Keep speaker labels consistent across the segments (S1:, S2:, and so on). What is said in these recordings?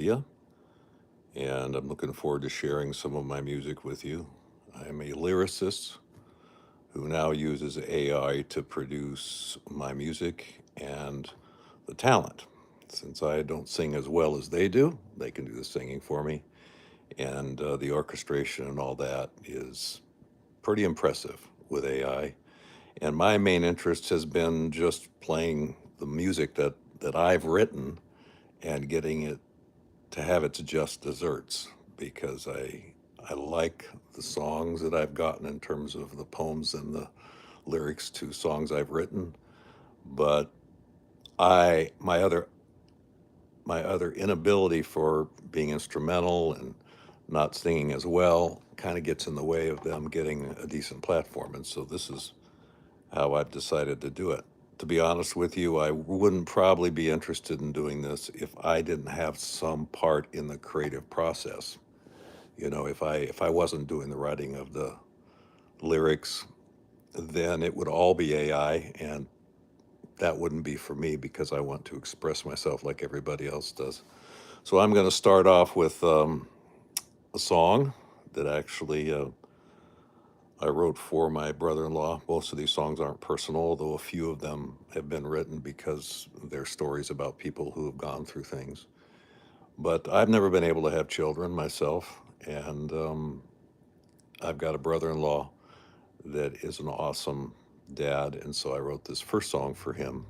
S1: Yeah, and I'm looking forward to sharing some of my music with you. I'm a lyricist who now uses AI to produce my music and the talent. Since I don't sing as well as they do, they can do the singing for me, and the orchestration and all that is pretty impressive with AI. And my main interest has been just playing the music that I've written and getting it to have its just desserts because I like the songs that I've gotten in terms of the poems and the lyrics to songs I've written, but I my other inability for being instrumental and not singing as well kind of gets in the way of them getting a decent platform, and so this is how I've decided to do it. To be honest with you, I wouldn't probably be interested in doing this if I didn't have some part in the creative process. You know, if I wasn't doing the writing of the lyrics, then it would all be AI, and that wouldn't be for me because I want to express myself like everybody else does. So I'm going to start off with a song that actually I wrote for my brother-in-law. Most of these songs aren't personal, although a few of them have been written because they're stories about people who have gone through things. But I've never been able to have children myself, and I've got a brother-in-law that is an awesome dad, and so I wrote this first song for him.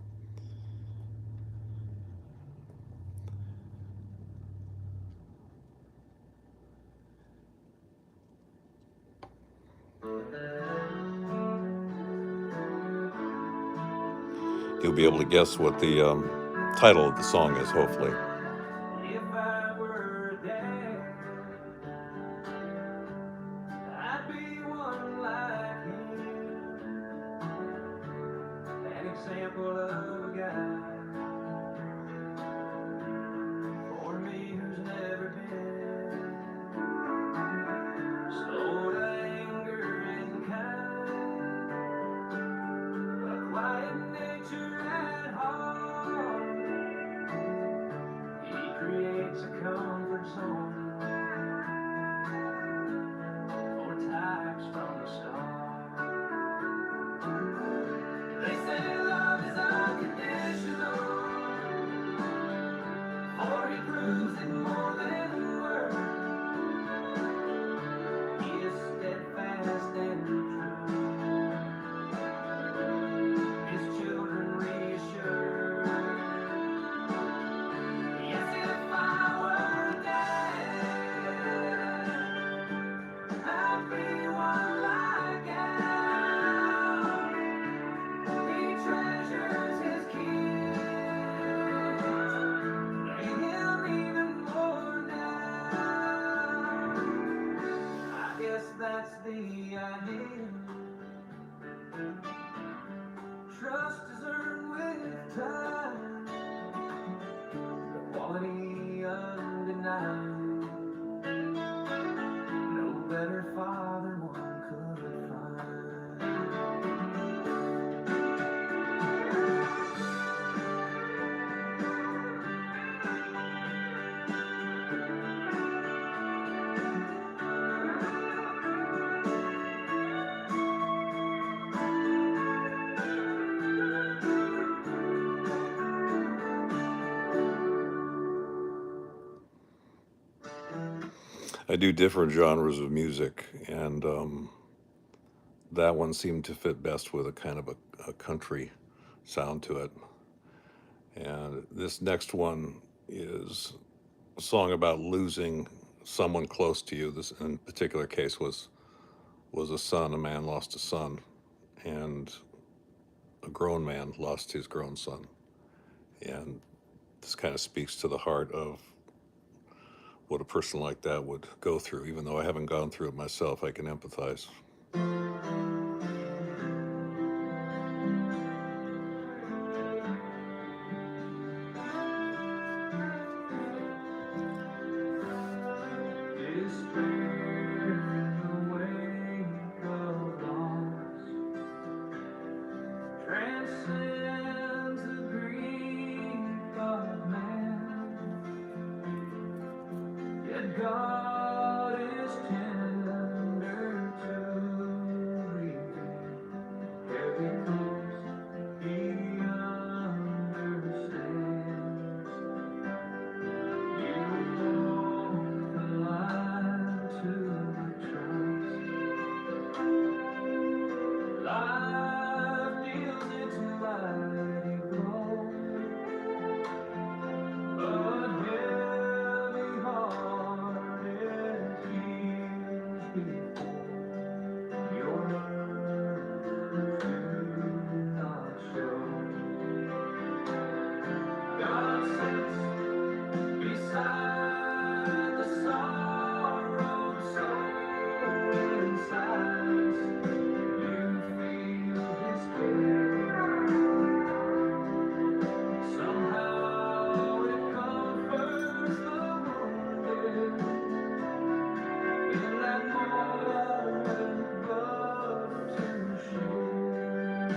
S1: You'll be able to guess what the title of the song is, hopefully.
S2: If I were a dad, I'd be one like him, an example of a guy for me who's never been slow to anger and kind, a quiet nature at heart. He creates a comfort zone for types from the start. They say love is unconditional, for he proves it more than words. He is steadfast and true, his children reassured. Yes, if I were a dad, I'd be one like Al. He treasures his kids, lay him even more down. I guess that's the idea. Trust is earned with time, the quality undenied. No better father one could
S1: I do different genres of music, and that one seemed to fit best with a kind of a country sound to it. And this next one is a song about losing someone close to you. This, in particular case, was a son. A man lost a son, and a grown man lost his grown son. And this kind of speaks to the heart of what a person like that would go through. Even though I haven't gone through it myself, I can empathize.
S2: despair in the wake of loss transcends the grief of man. Yet God is tender to redeem. Heavy comes, He understands. You won't lie to the trust. Life deals its mighty blow, but heavy hearted heals before your nerves do not show. God sits beside the sorrowed soul and sighs. You feel His care. Somehow it comforts the wounded in that moment, but too short.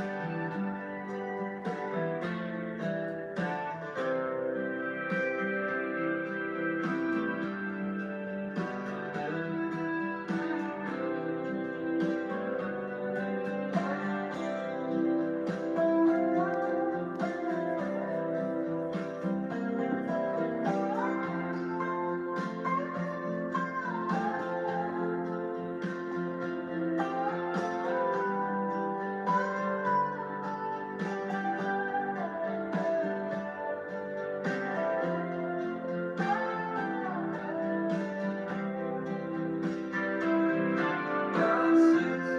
S2: God sits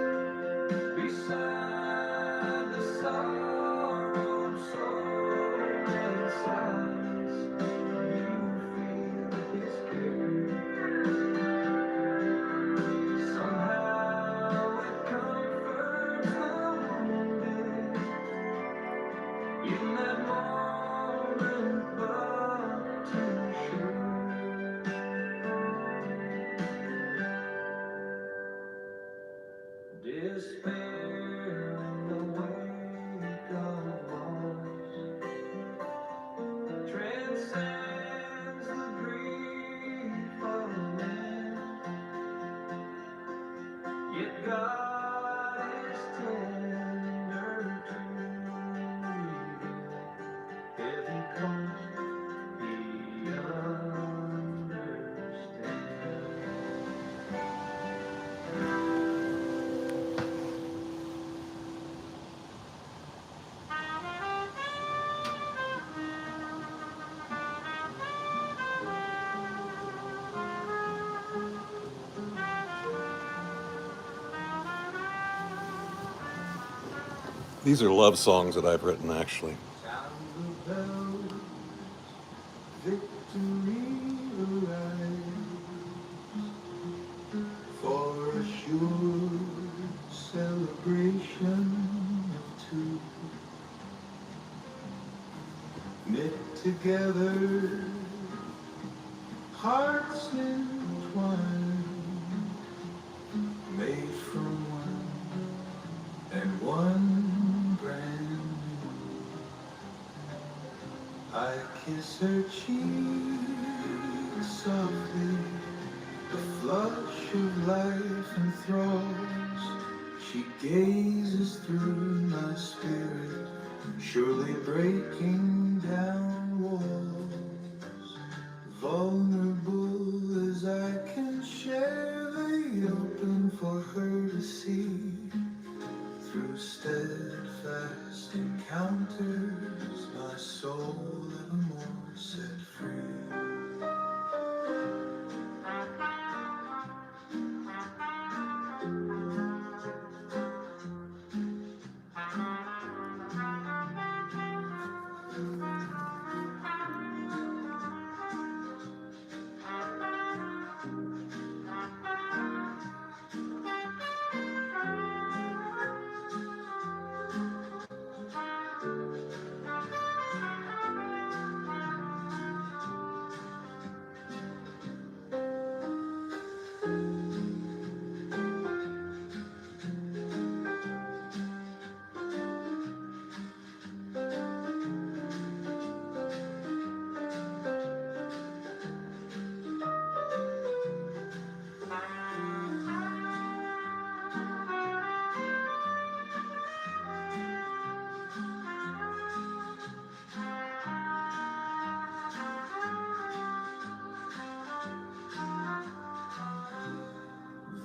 S2: beside the sorrowed soul and sighs. You feel His care. Somehow it comforts the wounded in that moment, but too short. Despair in the wake of loss transcends the grief of man. Yet God is tender to redeem. Heaven comes, He understands.
S1: These are love songs that I've written, actually.
S2: Sound the bells, victory arrives, for a sure celebration of two, knit together, hearts entwined, made from one and one brand new. I kiss her cheek softly, the flush of life enthralls. She gazes through my spirit, surely breaking down walls. Vulnerable as I can share, lay open for her to see. Through steadfast encounters, my soul evermore set free.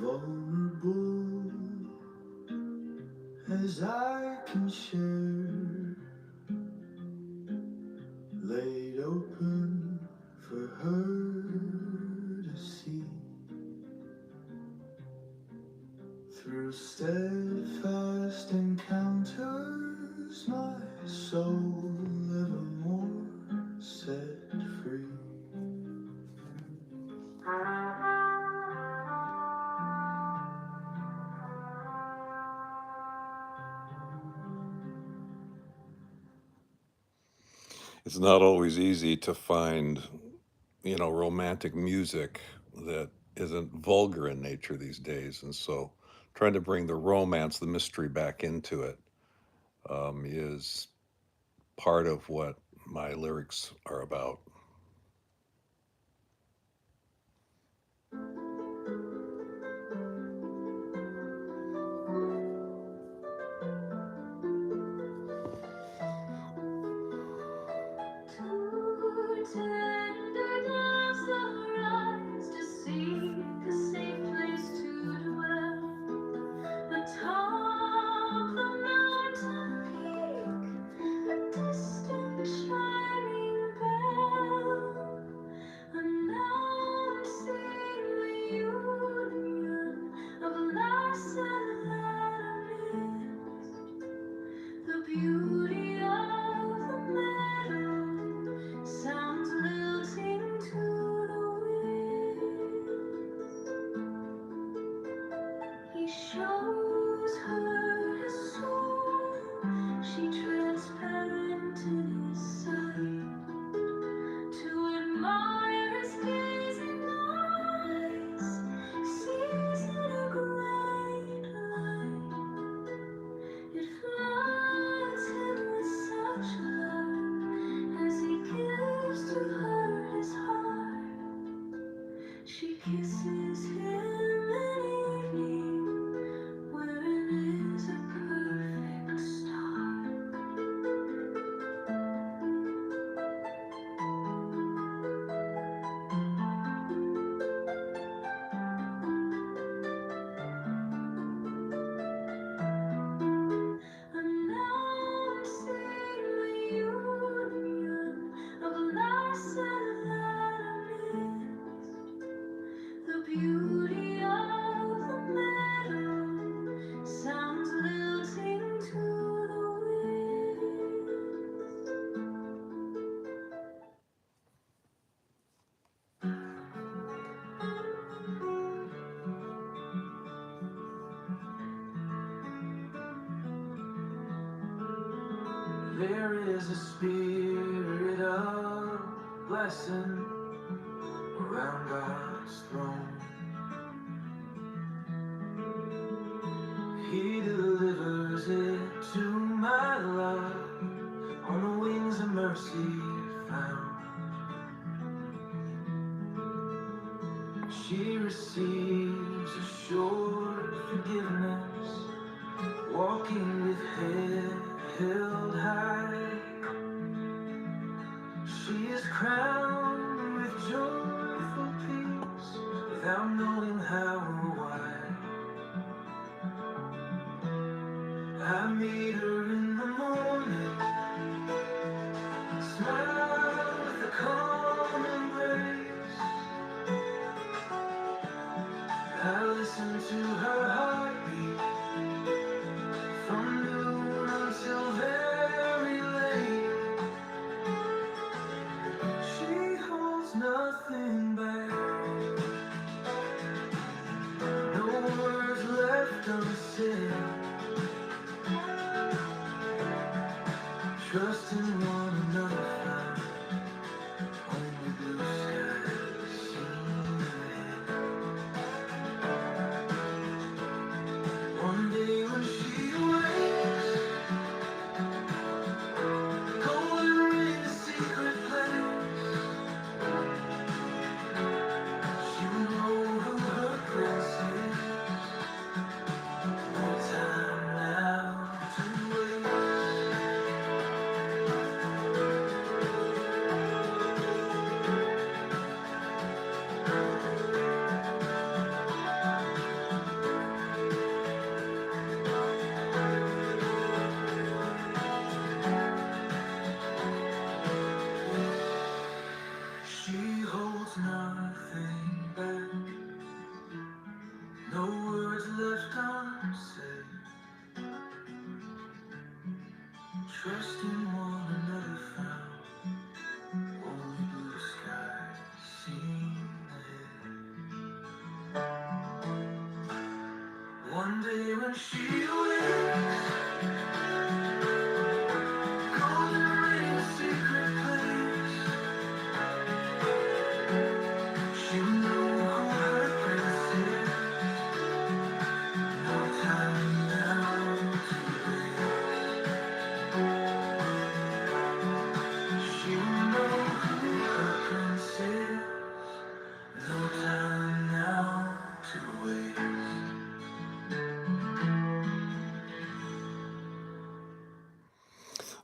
S2: vulnerable as I can share, laid open for her to see. Through steadfast encounters, my soul evermore set free.
S1: It's not always easy to find, romantic music that isn't vulgar in nature these days. And so trying to bring the romance, the mystery back into it is part of what my lyrics are about.
S2: Too tender does arise to seek a safe place to dwell. Atop the mountain peak, a distant shining bell, announcing the union of lass and lad amidst the beauty of the meadow sounds lilting to the wind. He shows her his soul, she transparent in his sight, to admire his gazing eyes, sees in a great light. It floods him with such love as he gives to her his heart. She kisses him in evening, wherein is a perfect start. Announcing the union of lass and lad amidst the beauty of the meadow sounds lilting to the winds. There is a spirit of blessing around God's throne. He delivers it to my love on the wings of mercy found. She receives assured forgiveness, walking with head held high. She is crowned with joyful peace without knowing how or why. I meet her in the morning, smile with a calm embrace. I listen to her heartbeat from noon until very late. She holds nothing back, no words left unsaid. Trust in one another, only blue skies seen ahead.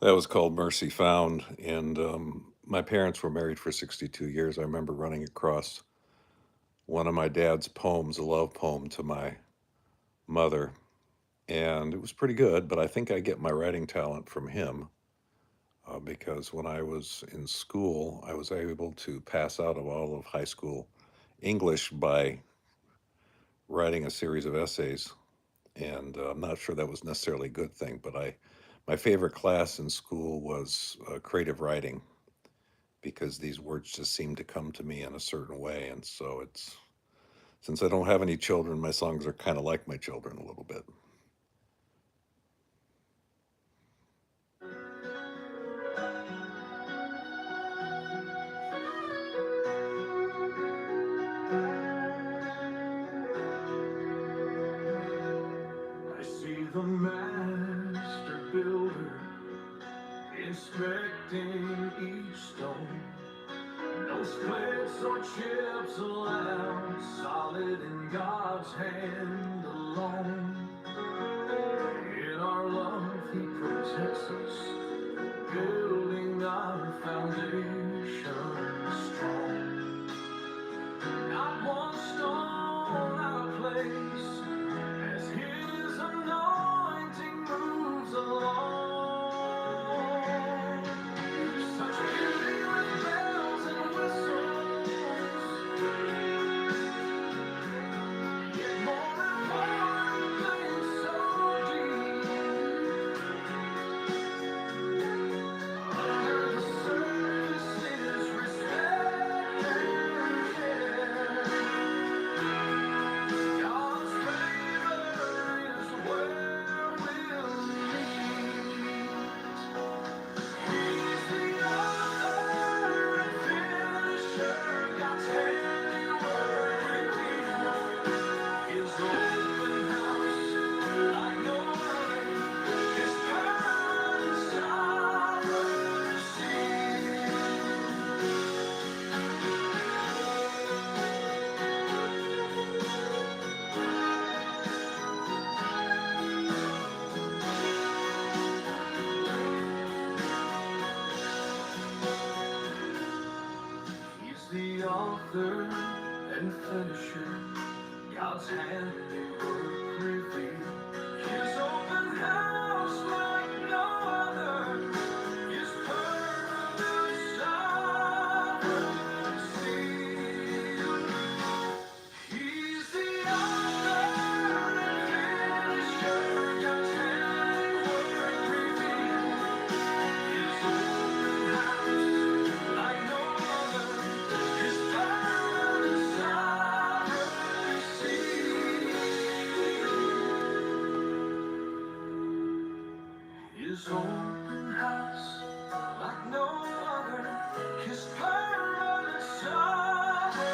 S1: That was called Mercy Found, and my parents were married for 62 years. I remember running across one of my dad's poems, a love poem to my mother, and it was pretty good. But I think I get my writing talent from him because when I was in school, I was able to pass out of all of high school English by writing a series of essays. And I'm not sure that was necessarily a good thing, but my favorite class in school was creative writing because these words just seem to come to me in a certain way. And so it's, since I don't have any children, my songs are kind of like my children a little bit.
S2: I see the master builder inspecting each stone. No splits or chips allowed, solid in God's hand alone. In our love, He protects us, building our foundation strong. Not one stone out of place as His anointing moves along. Such beauty with bells and whistles, yet more importantly, so deep. Under the surface is respect and care. God's favor is where we'll meet. He's the author and finisher, God's handiwork revealed. His open house, like no other, His permanent sovereignty. He's the author and finisher, God's handiwork revealed. His open house like no other, His permanent sovereignty. He's the author and finisher, God's handiwork revealed. His open house like no other, His permanent sovereignty. His open house like no other, His permanent sovereignty.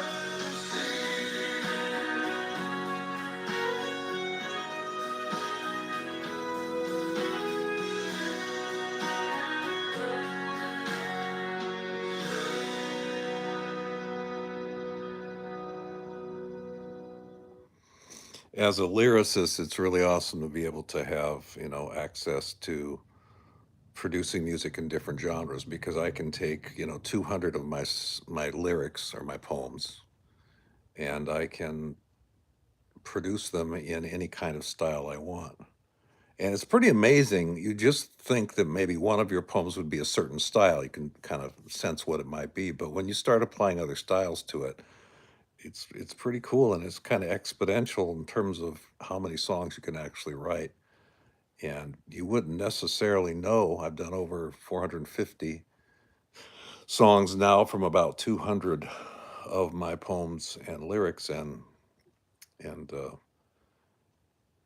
S1: As a lyricist, it's really awesome to be able to have, access to producing music in different genres because I can take, 200 of my lyrics or my poems and I can produce them in any kind of style I want. And it's pretty amazing. You just think that maybe one of your poems would be a certain style. You can kind of sense what it might be, but when you start applying other styles to it, it's pretty cool and it's kind of exponential in terms of how many songs you can actually write. And you wouldn't necessarily know. I've done over 450 songs now from about 200 of my poems and lyrics, and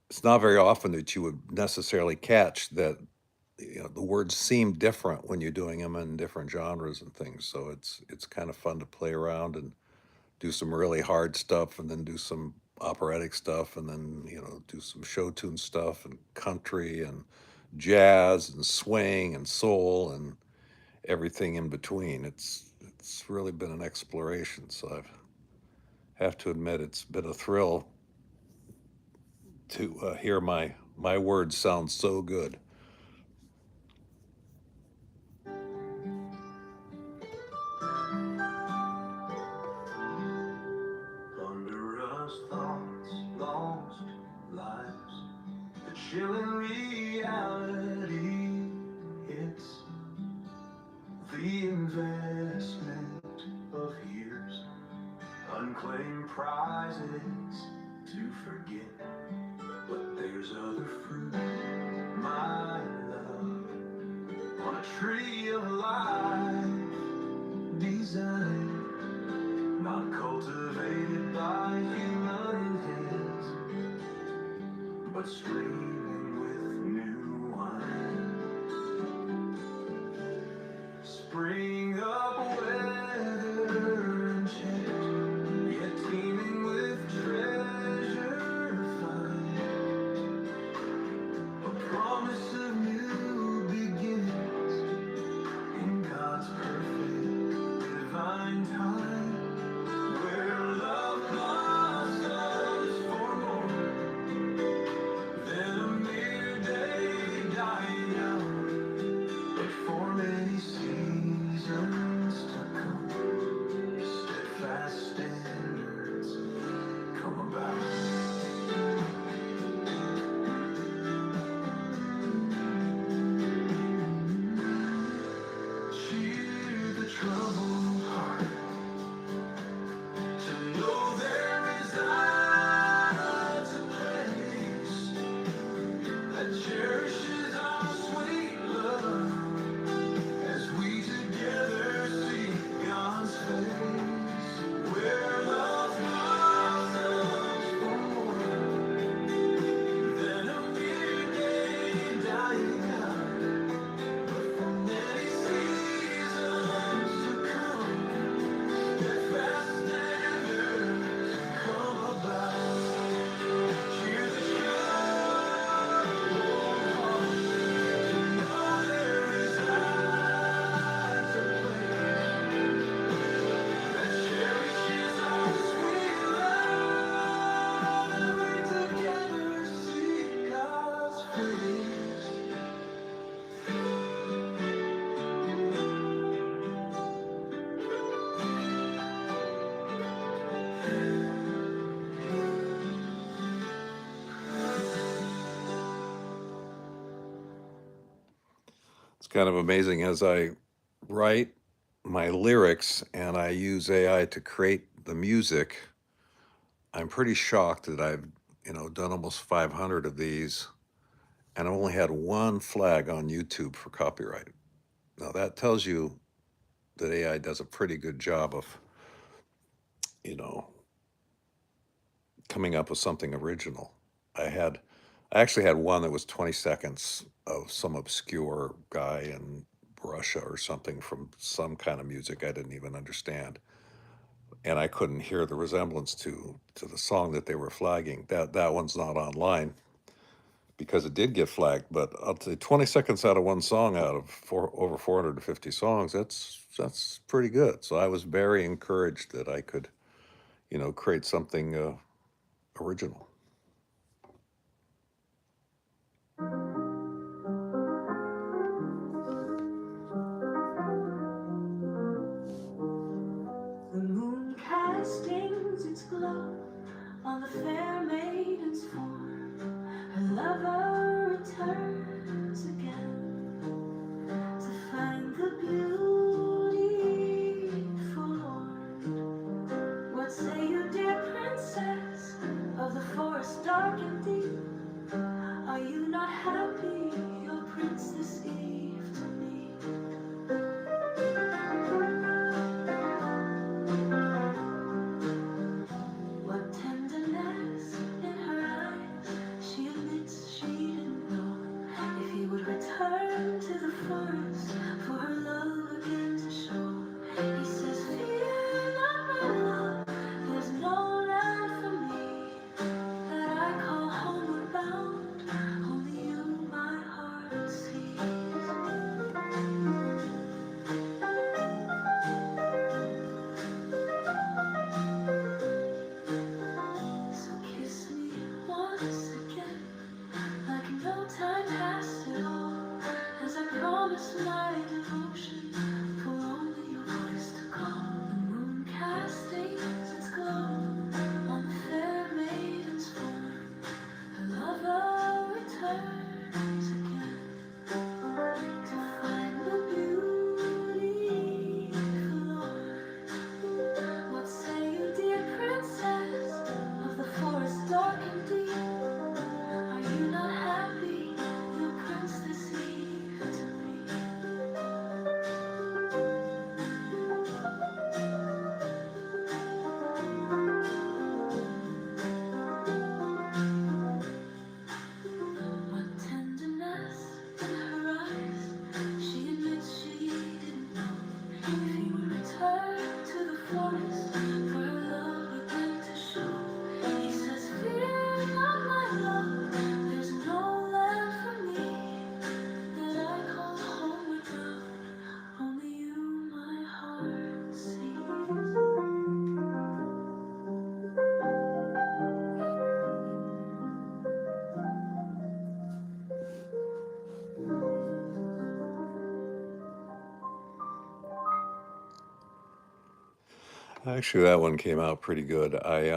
S1: it's not very often that you would necessarily catch that the words seem different when you're doing them in different genres and things. So it's kind of fun to play around and do some really hard stuff, and then do some operatic stuff, and then do some show tune stuff and country and jazz and swing and soul and everything in between. It's really been an exploration. So I have to admit it's been a thrill to hear my words sound so good.
S2: lost thoughts, lost lives. The chilling reality hits. The investment of years, unclaimed prizes to forget. But there's other fruit, my love, on a tree of life designed, not cultivated by human hands, but streaming with new wine. Spring up weather unchecked, yet teeming with treasure find. A promise of new beginnings in God's perfect divine time, where love blossoms for more than a mere day dying out, but for many seasons to come, steadfast standards come about. Cheer the troubled heart to know there resides a place that cherishes our sweet love as we together seek God's face, where love blossoms for more than a mere day dying out, but for many seasons to come, steadfast standards come about. Cheer the troubled heart to know there resides a place that cherishes our sweet love, and we together seek God's face.
S1: It's kind of amazing as I write my lyrics and I use AI to create the music. I'm pretty shocked that I've, done almost 500 of these and I only had one flag on YouTube for copyright. Now that tells you that AI does a pretty good job of, you know, coming up with something original. I had, I actually had one that was 20 seconds of some obscure guy in Russia or something from some kind of music I didn't even understand, and I couldn't hear the resemblance to the song that they were flagging. That one's not online because it did get flagged. But I'll say 20 seconds out of one song out of over 450 songs. That's pretty good. So I was very encouraged that I could, create something original.
S2: The moon castings its glow on the fair maiden's form. Her lover returns again to find the beauty forlorn. What say you, dear princess of the forest?
S1: Actually, that one came out pretty good. I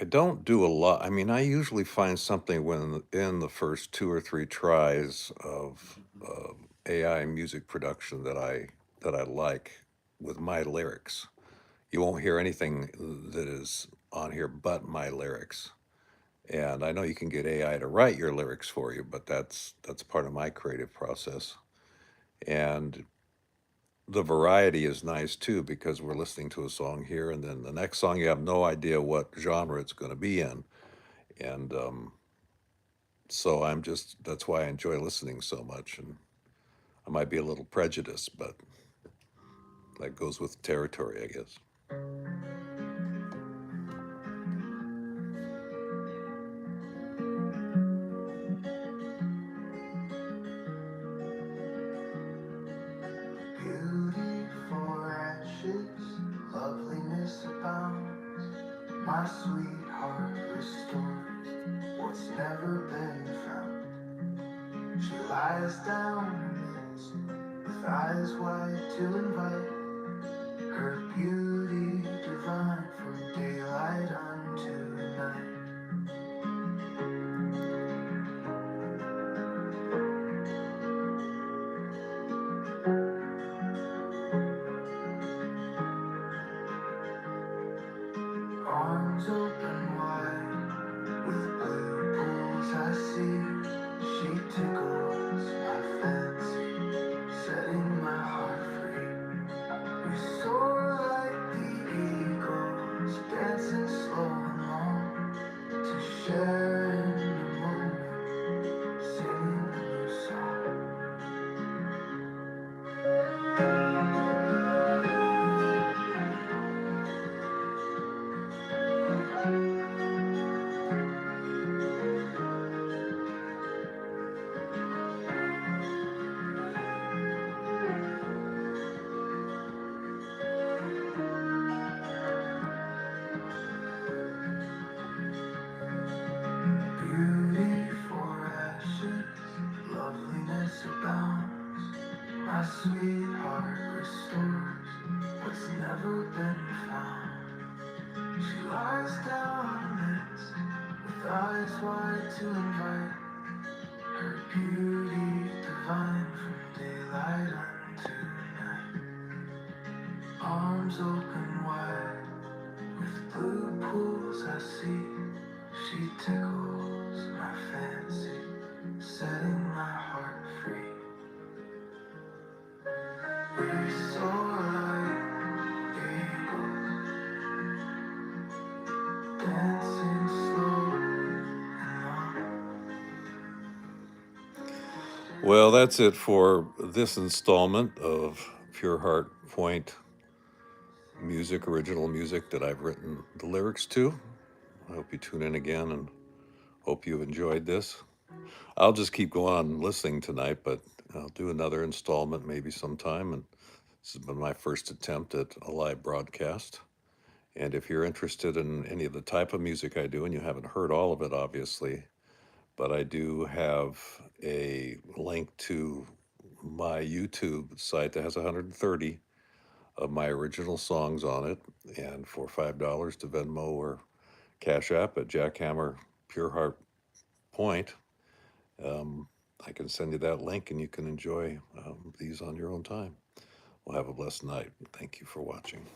S1: don't do a lot. I mean, I usually find something when in the first two or three tries of AI music production that I like with my lyrics. You won't hear anything that is on here but my lyrics. And I know you can get AI to write your lyrics for you, but that's part of my creative process. And the variety is nice too because we're listening to a song here, and then the next song you have no idea what genre it's going to be in, and so I'm just that's why I enjoy listening so much. And I might be a little prejudiced, but that goes with territory, I guess.
S2: Beauty for ashes, loveliness abounds. My sweetheart restores what's never been found. She lies down amidst with eyes wide to invite her beauty divine from daylight unto night. Arms open wide with blue pools I see. She tickles my fancy, setting my heart free. We soar like the eagles, dancing slow and long to share in the moment, singing a new song. Beauty for ashes, loveliness abounds. My sweetheart restores what's never been found. She lies down amidst with eyes wide to invite her beauty divine from daylight unto night. Arms open wide with blue pools I see. She tickles my fancy, setting my heart free. We soar like eagles, dancing slow and long.
S1: Well, that's it for this installment of Pure Heart Point music, original music that I've written the lyrics to. I hope you tune in again and hope you've enjoyed this. I'll just keep going on listening tonight, but I'll do another installment maybe sometime. And this has been my first attempt at a live broadcast. And if you're interested in any of the type of music I do, and you haven't heard all of it, obviously, but I do have a link to my YouTube site that has 130 of my original songs on it. And for $5 to Venmo or Cash App at Jackhammer Pure Heart Point, um, I can send you that link and you can enjoy these on your own time. Well, have a blessed night. Thank you for watching.